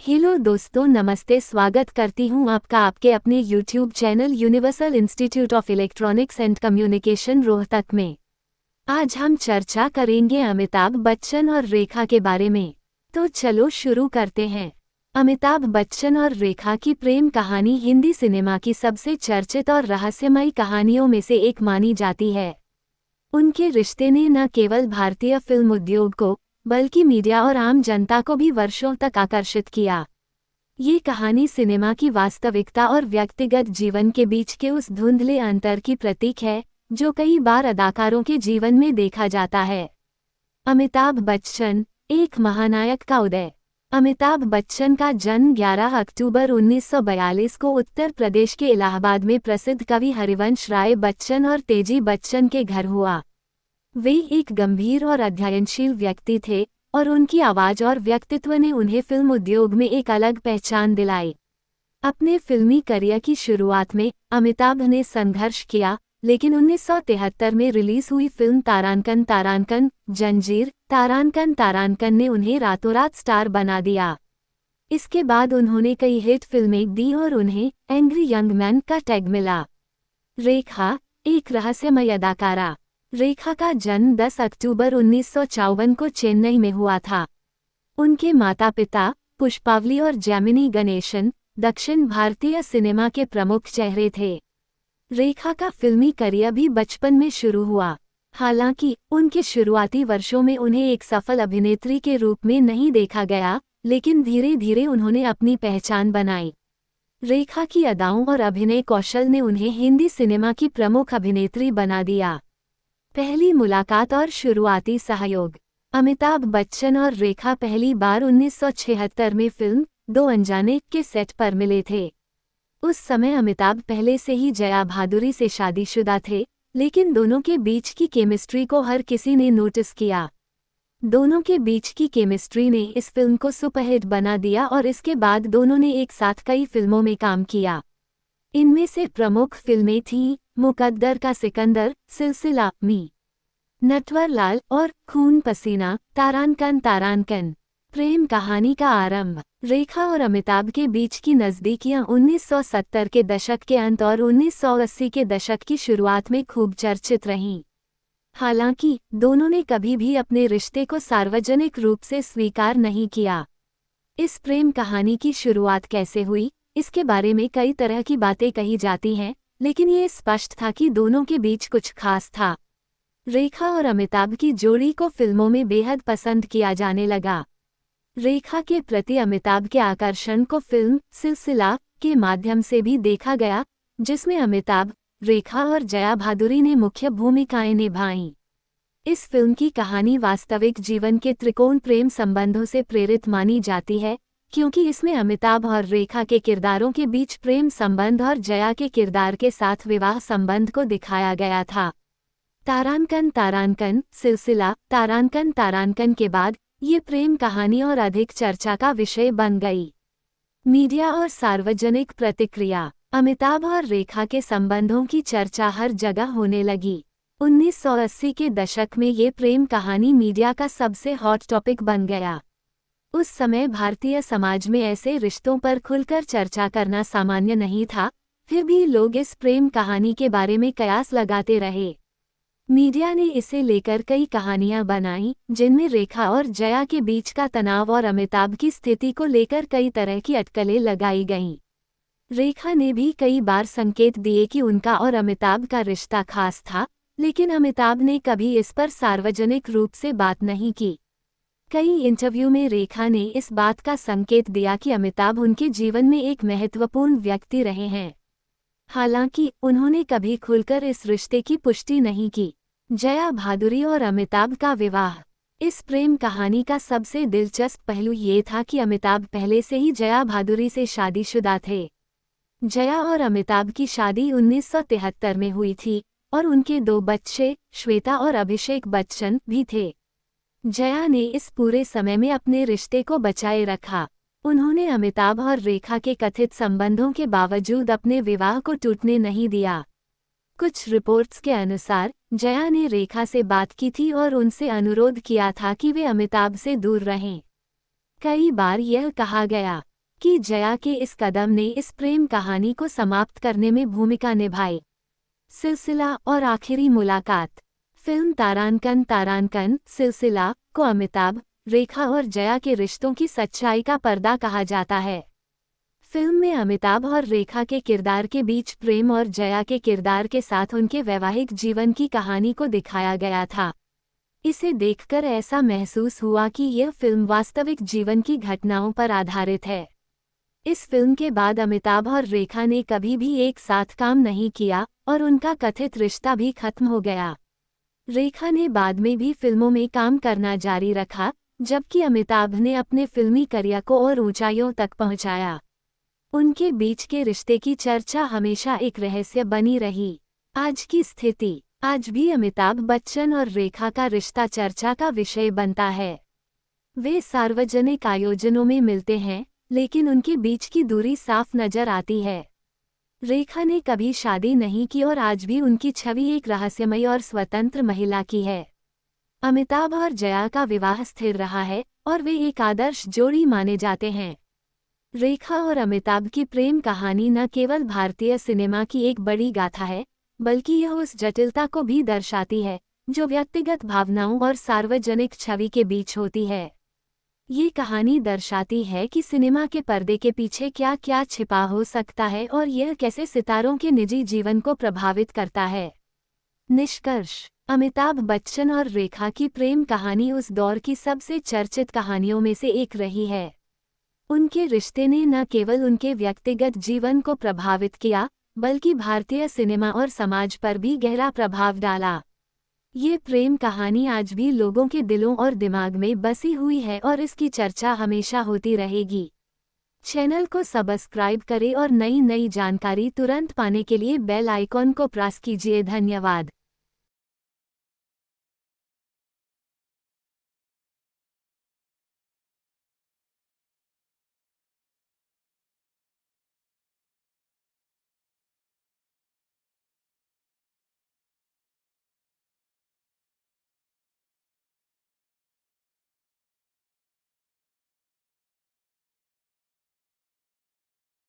Hello दोस्तों, नमस्ते। स्वागत करती हूँ आपका आपके अपने YouTube channel universal institute of electronics and communication Rohtak में। आज हम चर्चा करेंगे अमिताभ बच्चन और रेखा के बारे में। तो चलो शुरू करते हैं। अमिताभ बच्चन और रेखा की प्रेम कहानी हिंदी सिनेमा की सबसे चर्चित और रहस्यमयी कहानियों में से एक मानी जाती है। उनके रिश्ते ने न केवल भारतीय फिल्म उद्योग को बल्कि मीडिया और आम जनता को भी वर्षों तक आकर्षित किया। ये कहानी सिनेमा की वास्तविकता और व्यक्तिगत जीवन के बीच के उस धुंधले अंतर की प्रतीक है जो कई बार अदाकारों के जीवन में देखा जाता है। अमिताभ बच्चन, एक महानायक का उदय। अमिताभ बच्चन का जन्म 11 अक्टूबर 1942 को उत्तर प्रदेश के इलाहाबाद में प्रसिद्ध कवि हरिवंश राय बच्चन और तेजी बच्चन के घर हुआ। वे एक गंभीर और अध्ययनशील व्यक्ति थे और उनकी आवाज और व्यक्तित्व ने उन्हें फिल्म उद्योग में एक अलग पहचान दिलाई। अपने फिल्मी करियर की शुरुआत में अमिताभ ने संघर्ष किया, लेकिन 1973 में रिलीज हुई फिल्म तारांकन तारांकन जंजीर तारांकन तारांकन ने उन्हें रातों-रात स्टार बना दिया। इसके बाद उन्होंने कई हिट फिल्में दी और उन्हें एंग्री यंग मैन का टैग मिला। रेखा, एक रहस्यमय अदाकारा। रेखा का जन्म 10 अक्टूबर 1954 को चेन्नई में हुआ था। उनके माता-पिता पुष्पावली और जैमिनी गणेशन दक्षिण भारतीय सिनेमा के प्रमुख चेहरे थे। रेखा का फिल्मी करियर भी बचपन में शुरू हुआ। हालांकि उनके शुरुआती वर्षों में उन्हें एक सफल अभिनेत्री के रूप में नहीं देखा गया, लेकिन धीरे धीरे उन्होंने अपनी पहचान बनाई। रेखा की अदाओं और अभिनय कौशल ने उन्हें हिंदी सिनेमा की प्रमुख अभिनेत्री बना दिया। पहली मुलाकात और शुरुआती सहयोग। अमिताभ बच्चन और रेखा पहली बार 1976 में फिल्म दो अनजाने के सेट पर मिले थे। उस समय अमिताभ पहले से ही जया भादुरी से शादीशुदा थे, लेकिन दोनों के बीच की केमिस्ट्री को हर किसी ने नोटिस किया। दोनों के बीच की केमिस्ट्री ने इस फिल्म को सुपरहिट बना दिया और इसके बाद दोनों ने एक साथ कई फिल्मों में काम किया। इनमें से प्रमुख फिल्में थीं मुकद्दर का सिकंदर, सिलसिला, मी, नटवरलाल और खून पसीना। तारांकन तारांकन, प्रेम कहानी का आरंभ। रेखा और अमिताभ के बीच की नज़दीकियां 1970 के दशक के अंत और 1980 के दशक की शुरुआत में खूब चर्चित रहीं। हालांकि दोनों ने कभी भी अपने रिश्ते को सार्वजनिक रूप से स्वीकार नहीं किया। इस प्रेम कहानी की शुरुआत कैसे हुई, इसके बारे में कई तरह की बातें कही जाती हैं, लेकिन ये स्पष्ट था कि दोनों के बीच कुछ खास था। रेखा और अमिताभ की जोड़ी को फिल्मों में बेहद पसंद किया जाने लगा। रेखा के प्रति अमिताभ के आकर्षण को फिल्म सिलसिला के माध्यम से भी देखा गया, जिसमें अमिताभ, रेखा और जया भादुरी ने मुख्य भूमिकाएं निभाईं। इस फिल्म की कहानी वास्तविक जीवन के त्रिकोण प्रेम संबंधों से प्रेरित मानी जाती है, क्योंकि इसमें अमिताभ और रेखा के किरदारों के बीच प्रेम संबंध और जया के किरदार के साथ विवाह संबंध को दिखाया गया था। तारांकन तारांकन सिलसिला तारांकन तारांकन के बाद ये प्रेम कहानी और अधिक चर्चा का विषय बन गई। मीडिया और सार्वजनिक प्रतिक्रिया। अमिताभ और रेखा के संबंधों की चर्चा हर जगह होने लगी। 1980 के दशक में ये प्रेम कहानी मीडिया का सबसे हॉट टॉपिक बन गया। उस समय भारतीय समाज में ऐसे रिश्तों पर खुलकर चर्चा करना सामान्य नहीं था, फिर भी लोग इस प्रेम कहानी के बारे में कयास लगाते रहे। मीडिया ने इसे लेकर कई कहानियां बनाईं, जिनमें रेखा और जया के बीच का तनाव और अमिताभ की स्थिति को लेकर कई तरह की अटकलें लगाई गईं। रेखा ने भी कई बार संकेत दिए कि उनका और अमिताभ का रिश्ता खास था, लेकिन अमिताभ ने कभी इस पर सार्वजनिक रूप से बात नहीं की। कई इंटरव्यू में रेखा ने इस बात का संकेत दिया कि अमिताभ उनके जीवन में एक महत्वपूर्ण व्यक्ति रहे हैं। हालांकि उन्होंने कभी खुलकर इस रिश्ते की पुष्टि नहीं की। जया भादुरी और अमिताभ का विवाह। इस प्रेम कहानी का सबसे दिलचस्प पहलू ये था कि अमिताभ पहले से ही जया भादुरी से शादीशुदा थे। जया और अमिताभ की शादी 1973 में हुई थी और उनके 2 बच्चे श्वेता और अभिषेक बच्चन भी थे। जया ने इस पूरे समय में अपने रिश्ते को बचाए रखा। उन्होंने अमिताभ और रेखा के कथित संबंधों के बावजूद अपने विवाह को टूटने नहीं दिया। कुछ रिपोर्ट्स के अनुसार जया ने रेखा से बात की थी और उनसे अनुरोध किया था कि वे अमिताभ से दूर रहें। कई बार यह कहा गया कि जया के इस कदम ने इस प्रेम कहानी को समाप्त करने में भूमिका निभाई। सिलसिला और आखिरी मुलाकात। फिल्म तारांकन सिलसिला को अमिताभ, रेखा और जया के रिश्तों की सच्चाई का पर्दा कहा जाता है। फिल्म में अमिताभ और रेखा के किरदार के बीच प्रेम और जया के किरदार के साथ उनके वैवाहिक जीवन की कहानी को दिखाया गया था। इसे देखकर ऐसा महसूस हुआ कि यह फिल्म वास्तविक जीवन की घटनाओं पर आधारित है। इस फिल्म के बाद अमिताभ और रेखा ने कभी भी एक साथ काम नहीं किया और उनका कथित रिश्ता भी खत्म हो गया। रेखा ने बाद में भी फिल्मों में काम करना जारी रखा, जबकि अमिताभ ने अपने फिल्मी करियर को और ऊंचाइयों तक पहुंचाया। उनके बीच के रिश्ते की चर्चा हमेशा एक रहस्य बनी रही। आज की स्थिति। आज भी अमिताभ बच्चन और रेखा का रिश्ता चर्चा का विषय बनता है। वे सार्वजनिक आयोजनों में मिलते हैं, लेकिन उनके बीच की दूरी साफ नजर आती है। रेखा ने कभी शादी नहीं की और आज भी उनकी छवि एक रहस्यमयी और स्वतंत्र महिला की है। अमिताभ और जया का विवाह स्थिर रहा है और वे एक आदर्श जोड़ी माने जाते हैं। रेखा और अमिताभ की प्रेम कहानी न केवल भारतीय सिनेमा की एक बड़ी गाथा है, बल्कि यह उस जटिलता को भी दर्शाती है जो व्यक्तिगत भावनाओं और सार्वजनिक छवि के बीच होती है। ये कहानी दर्शाती है कि सिनेमा के पर्दे के पीछे क्या क्या छिपा हो सकता है और यह कैसे सितारों के निजी जीवन को प्रभावित करता है। निष्कर्ष। अमिताभ बच्चन और रेखा की प्रेम कहानी उस दौर की सबसे चर्चित कहानियों में से एक रही है। उनके रिश्ते ने न केवल उनके व्यक्तिगत जीवन को प्रभावित किया, बल्कि भारतीय सिनेमा और समाज पर भी गहरा प्रभाव डाला। ये प्रेम कहानी आज भी लोगों के दिलों और दिमाग में बसी हुई है और इसकी चर्चा हमेशा होती रहेगी। चैनल को सब्सक्राइब करें और नई जानकारी तुरंत पाने के लिए बेल आइकॉन को प्रेस कीजिए। धन्यवाद।